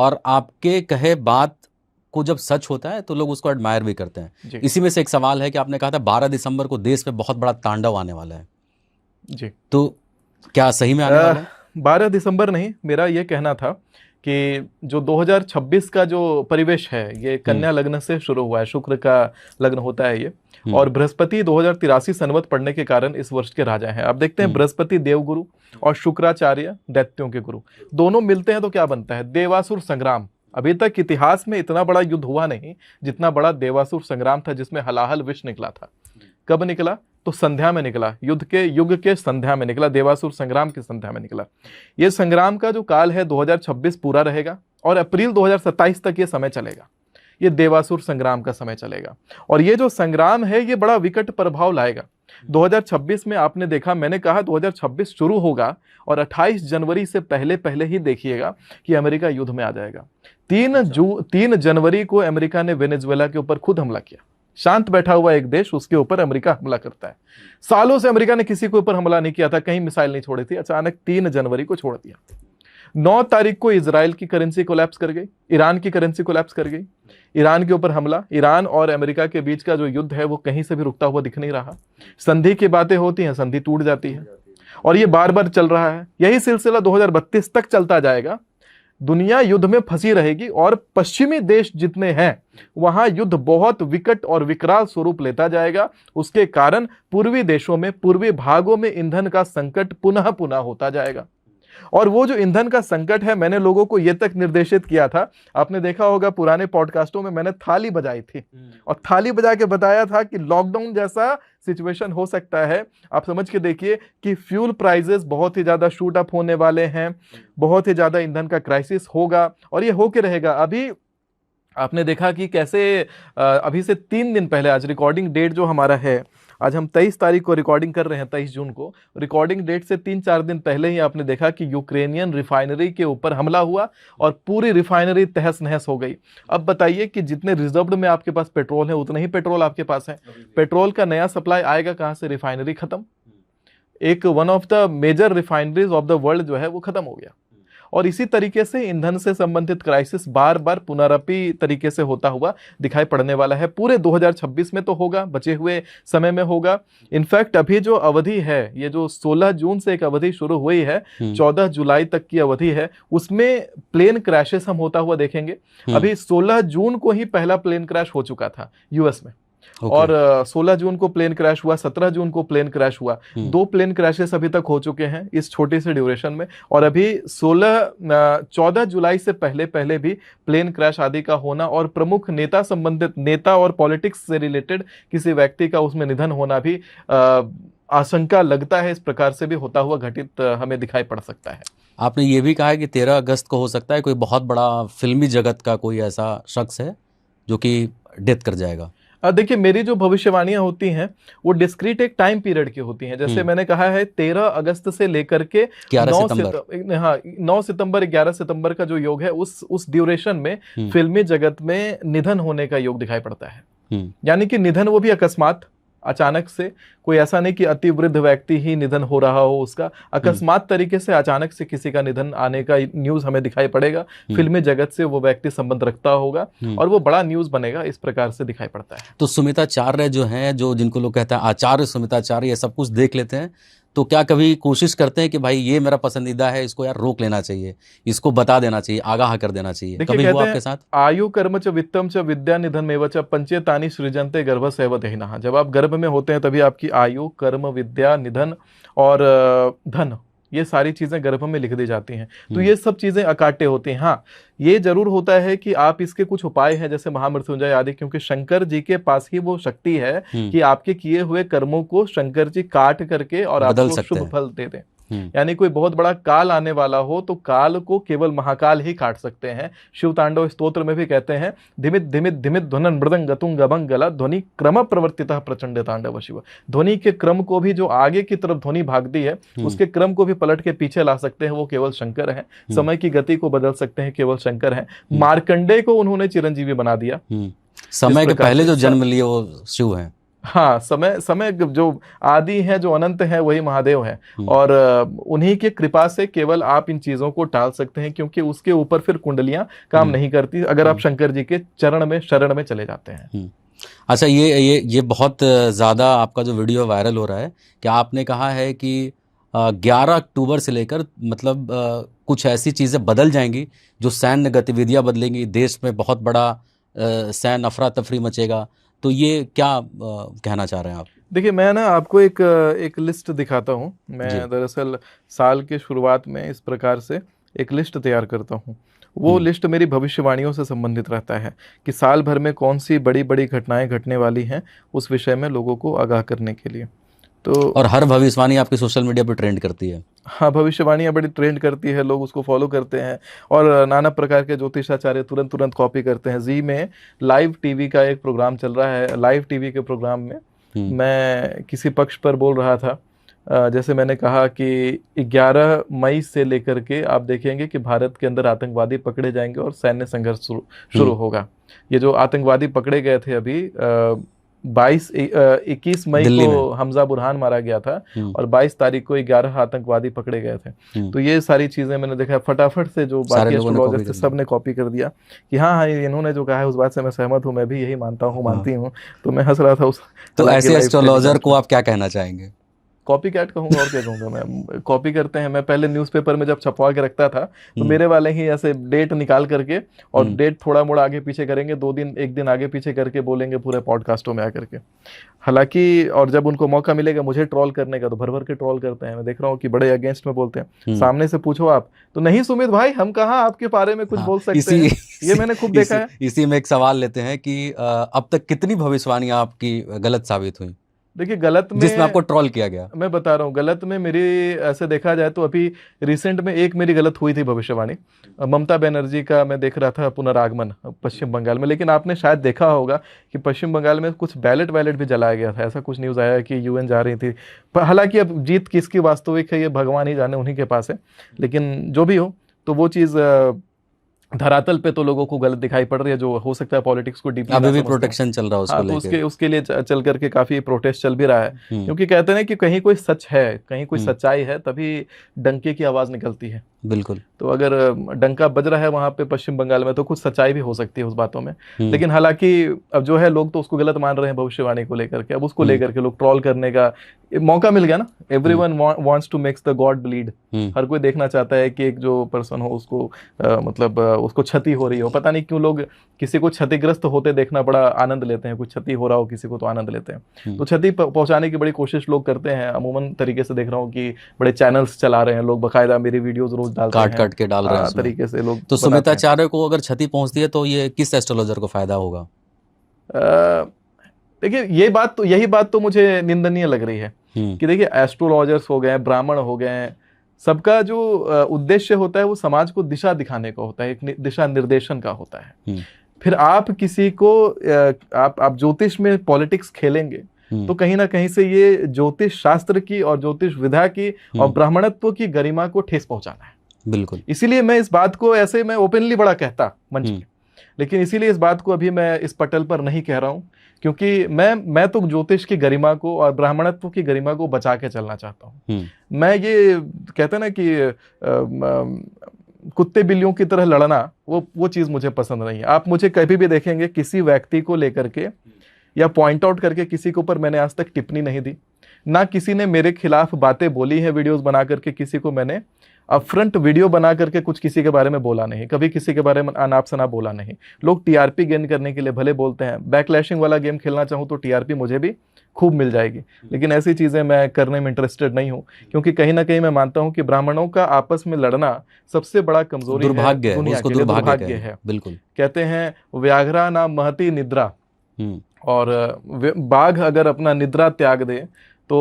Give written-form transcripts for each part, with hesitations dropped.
और आपके कहे बात को जब सच होता है तो लोग उसको एडमायर भी करते हैं। इसी में से एक सवाल है कि आपने कहा था 12 दिसंबर को देश पे बहुत बड़ा तांडव आने वाला है जी, तो क्या सही में आने वाला है? 12 दिसंबर नहीं, मेरा ये कहना था कि जो 2026 का जो परिवेश है ये कन्या लग्न से शुरू हुआ है, शुक्र का लग्न होता है ये, और बृहस्पति 2083 संवत पढ़ने के कारण इस वर्ष के राजा हैं। आप देखते हैं बृहस्पति देवगुरु और शुक्राचार्य दैत्यों के गुरु, दोनों मिलते हैं तो क्या बनता है? देवासुर संग्राम। अभी तक इतिहास में इतना बड़ा युद्ध हुआ नहीं जितना बड़ा देवासुर संग्राम था, जिसमें हलाहल विष निकला था। कब निकला? तो संध्या में निकला, युद्ध के युग के संध्या में निकला, देवासुर संग्राम की संध्या में निकला। ये संग्राम का जो काल है 2026 पूरा रहेगा और अप्रैल 2027 तक ये समय चलेगा, ये देवासुर संग्राम का समय चलेगा। और ये जो संग्राम है ये बड़ा विकट प्रभाव लाएगा 2026 में। आपने देखा, मैंने कहा 2026 शुरू होगा और 28 जनवरी से पहले पहले ही देखिएगा कि अमेरिका युद्ध में आ जाएगा। 3 जनवरी को अमेरिका ने वेनेजुएला के ऊपर खुद हमला किया। शांत बैठा हुआ एक देश, उसके ऊपर अमेरिका हमला करता है। सालों से अमेरिका ने किसी के ऊपर हमला नहीं किया था, कहीं मिसाइल नहीं छोड़ी थी, अचानक 3 जनवरी को छोड़ दिया। 9 तारीख को इजराइल की करेंसी कोलैप्स कर गई, ईरान की करेंसी कोलैप्स कर गई, ईरान के ऊपर हमला। ईरान और अमेरिका के बीच का जो युद्ध है वो कहीं से भी रुकता हुआ दिख नहीं रहा। संधि की बातें होती हैं, संधि टूट जाती है, और ये बार बार चल रहा है। यही सिलसिला 2032 तक चलता जाएगा। दुनिया युद्ध में फंसी रहेगी और पश्चिमी देश जितने हैं वहां युद्ध बहुत विकट और विकराल स्वरूप लेता जाएगा। उसके कारण पूर्वी देशों में, पूर्वी भागों में ईंधन का संकट पुनः पुनः होता जाएगा। और वो जो ईंधन का संकट है, मैंने लोगों को यह तक निर्देशित किया था, आपने देखा होगा पुराने पॉडकास्टों में मैंने थाली बजाई थी और थाली बजा के बताया था कि लॉकडाउन जैसा सिचुएशन हो सकता है। आप समझ के देखिए कि फ्यूल प्राइसेस बहुत ही ज्यादा शूट अप होने वाले हैं, बहुत ही ज्यादा ईंधन का क्राइसिस होगा और ये होके रहेगा। अभी आपने देखा कि कैसे अभी से 3 दिन पहले, आज रिकॉर्डिंग डेट जो हमारा है, आज हम 23 तारीख को रिकॉर्डिंग कर रहे हैं, 23 जून को, रिकॉर्डिंग डेट से 3-4 दिन पहले ही आपने देखा कि यूक्रेनियन रिफाइनरी के ऊपर हमला हुआ और पूरी रिफाइनरी तहस नहस हो गई। अब बताइए कि जितने रिजर्व्ड में आपके पास पेट्रोल है उतना ही पेट्रोल आपके पास है, पेट्रोल का नया सप्लाई आएगा कहां से? रिफाइनरी खत्म, एक one of the major refineries of the world जो है वो खत्म हो गया। और इसी तरीके से ईंधन से संबंधित क्राइसिस बार बार पुनरावृत्ति तरीके से होता हुआ दिखाई पड़ने वाला है। पूरे 2026 में तो होगा, बचे हुए समय में होगा। इनफैक्ट अभी जो अवधि है, ये जो 16 जून से एक अवधि शुरू हुई है, 14 जुलाई तक की अवधि है, उसमें प्लेन क्रैशेस हम होता हुआ देखेंगे। अभी 16 जून को ही पहला प्लेन क्रैश हो चुका था यूएस में, और 16 जून को प्लेन क्रैश हुआ, 17 जून को प्लेन क्रैश हुआ। 2 प्लेन क्रैशेस अभी तक हो चुके हैं इस छोटे से ड्यूरेशन में, और अभी 14 जुलाई से पहले पहले भी प्लेन क्रैश आदि का होना और प्रमुख नेता संबंधित नेता और पॉलिटिक्स से रिलेटेड किसी व्यक्ति का उसमें निधन होना भी आशंका लगता है इस प्रकार से भी होता हुआ घटित हमें दिखाई पड़ सकता है। आपने ये भी कहा है कि 13 अगस्त को हो सकता है कोई बहुत बड़ा फिल्मी जगत का कोई ऐसा शख्स है जो कि डेथ कर जाएगा। देखिए, मेरी जो भविष्यवाणियां होती हैं वो डिस्क्रीट एक टाइम पीरियड की होती हैं। जैसे मैंने कहा है 13 अगस्त से लेकर के 9 सितंबर 11 सितंबर का जो योग है उस ड्यूरेशन में फिल्मी जगत में निधन होने का योग दिखाई पड़ता है। यानी कि निधन वो भी अकस्मात, अचानक से, कोई ऐसा नहीं कि अति वृद्ध व्यक्ति ही निधन हो रहा हो उसका, अकस्मात तरीके से अचानक से किसी का निधन आने का न्यूज हमें दिखाई पड़ेगा। फिल्मी जगत से वो व्यक्ति संबंध रखता होगा और वो बड़ा न्यूज बनेगा, इस प्रकार से दिखाई पड़ता है। तो सुमिताचार्य जो हैं, जो जिनको लोग कहते हैं आचार्य सुमिताचार्य, ये सब कुछ देख लेते हैं, तो क्या कभी कोशिश करते हैं कि भाई ये मेरा पसंदीदा है, इसको यार रोक लेना चाहिए, इसको बता देना चाहिए, आगाह कर देना चाहिए? कभी हुआ आपके साथ? आयु कर्म च वित्तम च विद्या निधन में च पंचेतानि सृजन्ते गर्भ सैव देहिनः। जब आप गर्भ में होते हैं तभी आपकी आयु, कर्म, विद्या, निधन और धन, ये सारी चीजें गर्भ में लिख दी जाती हैं। तो ये सब चीजें अकाट्य होती हैं। हाँ, ये जरूर होता है कि आप इसके कुछ उपाय हैं जैसे महामृत्युंजय आदि, क्योंकि शंकर जी के पास ही वो शक्ति है कि आपके किए हुए कर्मों को शंकर जी काट करके और आपको शुभ फल दे दें। यानी कोई बहुत बड़ा काल आने वाला हो तो काल को केवल महाकाल ही काट सकते हैं। शिव तांडव स्तोत्र में भी कहते हैं, धिमित धिमित धिमित ध्वनन मृदंग गतुंग गभंग गला ध्वनि क्रम प्रवर्तितः प्रचंड तांडव शिव। ध्वनि के क्रम को भी, जो आगे की तरफ ध्वनि भागती है उसके क्रम को भी पलट के पीछे ला सकते हैं, वो केवल शंकर है। समय की गति को बदल सकते हैं, केवल शंकर है। मार्कंडेय को उन्होंने चिरंजीवी बना दिया। समय के पहले जो जन्म लिए वो शिव हैं। हाँ, समय समय जो आदि है, जो अनंत है, वही महादेव है। और उन्हीं की कृपा से केवल आप इन चीजों को टाल सकते हैं, क्योंकि उसके ऊपर फिर कुंडलियां काम नहीं करती अगर आप शंकर जी के चरण में, शरण में चले जाते हैं। अच्छा, ये बहुत ज़्यादा आपका जो वीडियो वायरल हो रहा है कि आपने कहा है कि 11 अक्टूबर से लेकर मतलब कुछ ऐसी चीज़ें बदल जाएंगी, जो सैन्य गतिविधियां बदलेंगी, देश में बहुत बड़ा सैन्य अफरा तफरी मचेगा। तो ये क्या कहना चाह रहे हैं आप? देखिए, मैं ना आपको एक लिस्ट दिखाता हूँ। मैं दरअसल साल के शुरुआत में इस प्रकार से एक लिस्ट तैयार करता हूँ। वो लिस्ट मेरी भविष्यवाणियों से संबंधित रहता है कि साल भर में कौन सी बड़ी बड़ी घटनाएं घटने वाली हैं, उस विषय में लोगों को आगाह करने के लिए। तो और हर भविष्यवाणी आपकी सोशल मीडिया पर ट्रेंड करती है? हाँ, भविष्यवाणियाँ बड़ी ट्रेंड करती है, लोग उसको फॉलो करते हैं और नाना प्रकार के ज्योतिषाचार्य तुरंत कॉपी करते हैं। जी में लाइव टीवी का एक प्रोग्राम चल रहा है। लाइव टीवी के प्रोग्राम में मैं किसी पक्ष पर बोल रहा था। जैसे मैंने कहा कि 11 मई से लेकर के आप देखेंगे कि भारत के अंदर आतंकवादी पकड़े जाएंगे और सैन्य संघर्ष शुरू होगा। ये जो आतंकवादी पकड़े गए थे अभी 21 मई को हमजा बुरहान मारा गया था और 22 तारीख को 11 आतंकवादी पकड़े गए थे। तो ये सारी चीजें मैंने देखा फटाफट से, जो बाकी एस्ट्रोलॉजर थे सब ने कॉपी कर दिया कि हाँ इन्होंने जो कहा है उस बात से मैं सहमत हूँ, मैं भी यही मानती हूँ। तो मैं हंस रहा था उस। तो ऐसे एस्ट्रोलॉजर को आप क्या कहना चाहेंगे? कॉपी कैट कहूंगा, और क्या कहूंगा। मैं कॉपी करते हैं। मैं पहले न्यूज़पेपर में जब छपवा के रखता था तो मेरे वाले ही ऐसे डेट निकाल करके और डेट थोड़ा मोड़ा आगे पीछे करेंगे, 2 दिन 1 दिन आगे पीछे करके बोलेंगे पूरे पॉडकास्टों में आकर के। हालांकि और जब उनको मौका मिलेगा मुझे ट्रोल करने का तो भर भर के ट्रोल करते हैं। मैं देख रहा हूँ कि बड़े अगेंस्ट में बोलते हैं। सामने से पूछो आप तो नहीं सुमित भाई, हम कहाँ आपके बारे में कुछ बोल सकते हैं। ये मैंने खूब देखा है। इसी में एक सवाल लेते हैं कि अब तक कितनी भविष्यवाणियां आपकी गलत साबित हुई? देखिए, गलत में जिसमें आपको ट्रोल किया गया। मैं बता रहा हूँ, गलत में मेरी ऐसे देखा जाए तो अभी रिसेंट में एक मेरी गलत हुई थी भविष्यवाणी। ममता बनर्जी का मैं देख रहा था पुनरागमन पश्चिम बंगाल में, लेकिन आपने शायद देखा होगा कि पश्चिम बंगाल में कुछ बैलेट भी जलाया गया था। ऐसा कुछ न्यूज़ आया कि यूएन जा रही थी। हालांकि अब जीत किसकी वास्तविक है ये भगवान ही जाने, उन्हीं के पास है। लेकिन जो भी हो, तो वो चीज़ धरातल पे तो लोगों को गलत दिखाई पड़ रही है, जो हो सकता है पॉलिटिक्स को डीपली अभी भी प्रोटेक्शन चल रहा है उसको लेके। तो उसके लिए चल करके काफी प्रोटेस्ट चल भी रहा है, क्योंकि कहते हैं कि कहीं कोई सच है, कहीं कोई सच्चाई है, तभी डंके की आवाज निकलती है। बिल्कुल। तो अगर डंका बज रहा है वहां पे पश्चिम बंगाल में, तो कुछ सच्चाई भी हो सकती है उस बातों में। लेकिन हालांकि अब जो है लोग तो उसको गलत मान रहे हैं भविष्यवाणी को लेकर के। अब उसको लेकर के लोग ट्रोल करने का मौका मिल गया ना। Everyone wants to makes the god bleed. हर कोई देखना चाहता है कि एक जो पर्सन हो उसको मतलब उसको क्षति हो रही हो। पता नहीं क्यों लोग किसी को क्षतिग्रस्त होते देखना बड़ा आनंद लेते हैं। कुछ क्षति हो रहा हो किसी को तो आनंद लेते हैं। तो क्षति पहुंचाने की बड़ी कोशिश लोग करते हैं। अमूमन तरीके से देख रहा हूँ कि बड़े चैनल्स चला रहे हैं लोग, बाकायदा मेरी वीडियोस रोज डालते हैं, काट के डाल रहे हैं तरीके से लोग। तो सुमिताचार्य को अगर क्षति पहुंचती है तो ये किस एस्ट्रोलॉजर को फायदा होगा? देखिए, यही बात तो मुझे निंदनीय लग रही है कि देखिए एस्ट्रोलॉजर्स हो गए, ब्राह्मण हो गए, सबका जो उद्देश्य होता है वो समाज को दिशा दिखाने का होता है, एक दिशा निर्देशन का होता है। फिर आप किसी को आप ज्योतिष में पॉलिटिक्स खेलेंगे तो कहीं ना कहीं से ये ज्योतिष शास्त्र की और ज्योतिष विधा की और ब्राह्मणत्व की गरिमा को ठेस पहुंचाना है। बिल्कुल। इसीलिए मैं इस बात को ऐसे मैं ओपनली बड़ा कहता मंच पे, लेकिन इसीलिए इस बात को अभी मैं इस पटल पर नहीं कह रहा हूं, क्योंकि मैं तो ज्योतिष की गरिमा को और ब्राह्मणत्व की गरिमा को बचा के चलना चाहता हूं। मैं ये कहते हैं ना कि कुत्ते बिल्लियों की तरह लड़ना, वो चीज मुझे पसंद नहीं है। आप मुझे कभी भी देखेंगे किसी व्यक्ति को लेकर के या पॉइंट आउट करके किसी के ऊपर मैंने आज तक टिप्पणी नहीं दी, ना किसी ने मेरे खिलाफ बातें बोली है वीडियोस बना करके, किसी को मैंने अपफ्रंट वीडियो बना करके कुछ किसी के बारे में बोला नहीं, कभी किसी के बारे में अनाप शनाप बोला नहीं। लोग टीआरपी गेन करने के लिए भले बोलते हैं, बैकलैशिंग वाला गेम खेलना चाहूँ तो टीआरपी मुझे भी खूब मिल जाएगी, लेकिन ऐसी चीजें मैं करने में इंटरेस्टेड नहीं हूँ, क्योंकि कहीं ना कहीं मैं मानता हूँ कि ब्राह्मणों का आपस में लड़ना सबसे बड़ा कमजोरी दुर्भाग्य है, दुनिया के लिए दुर्भाग्य है। बिल्कुल। कहते हैं व्याघ्रा ना महती निद्रा, और बाघ अगर अपना निद्रा त्याग दे तो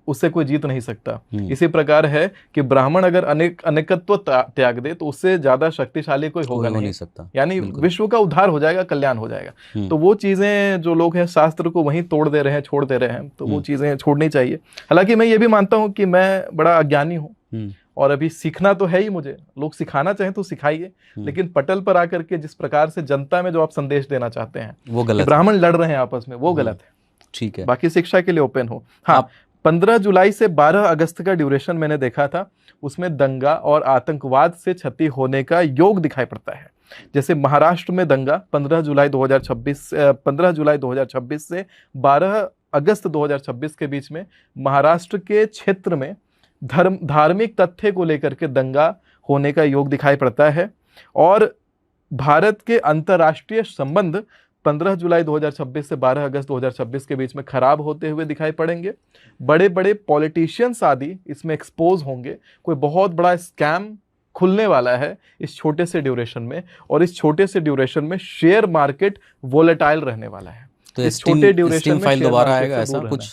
उससे कोई जीत नहीं सकता। इसी प्रकार है कि ब्राह्मण अगर अनेकत्व त्याग दे तो उससे ज्यादा शक्तिशाली कोई होगा नहीं सकता, यानी विश्व का उद्धार हो जाएगा, कल्याण हो जाएगा। तो वो चीजें जो लोग हैं शास्त्र को वहीं तोड़ दे रहे हैं, छोड़ दे रहे हैं, तो वो चीजें छोड़नी चाहिए। हालांकि मैं ये भी मानता हूँ कि मैं बड़ा अज्ञानी हूँ और अभी सीखना तो है ही मुझे। लोग सिखाना चाहें तो सिखाइए, लेकिन पटल पर आकर के जिस प्रकार से जनता में जो आप संदेश देना चाहते हैं वो गलत, ब्राह्मण लड़ रहे हैं आपस में, वो गलत है। ठीक है। बाकी शिक्षा के लिए ओपन हो। हाँ, आप 15 जुलाई से 12 अगस्त का ड्यूरेशन मैंने देखा था, उसमें दंगा और आतंकवाद से क्षति होने का योग दिखाई पड़ता है। जैसे महाराष्ट्र में दंगा 15 जुलाई 2026 से 12 अगस्त 2026 के बीच में महाराष्ट्र के क्षेत्र में धार्मिक तथ्य को लेकर के दंगा होने का योग दिखाई पड़ता है। और भारत के अंतर्राष्ट्रीय संबंध 15 जुलाई 2026 से 12 अगस्त 2026 के बीच में खराब होते हुए दिखाई पड़ेंगे। बड़े बड़े पॉलिटिशियंस आदि इसमें एक्सपोज होंगे। कोई बहुत बड़ा स्कैम खुलने वाला है इस छोटे से ड्यूरेशन में, और इस छोटे से ड्यूरेशन में शेयर मार्केट वोलेटाइल रहने वाला है। तो इस छोटे ड्यूरेशन स्टीम में फाइल शेयर दोबारा मार्केट आएगा, से दूर ऐसा रहना है।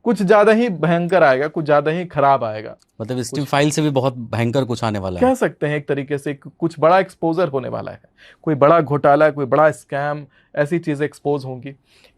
कुछ ज्यादा ही भयंकर आएगा, कुछ ज्यादा ही खराब आएगा। मतलब स्टीम फाइल से भी बहुत भयंकर कुछ आने वाला है, कह सकते हैं एक तरीके से। कुछ बड़ा एक्सपोजर होने वाला है, कोई बड़ा घोटाला, कोई बड़ा स्कैम, ऐसी चीजें एक्सपोज होंगी।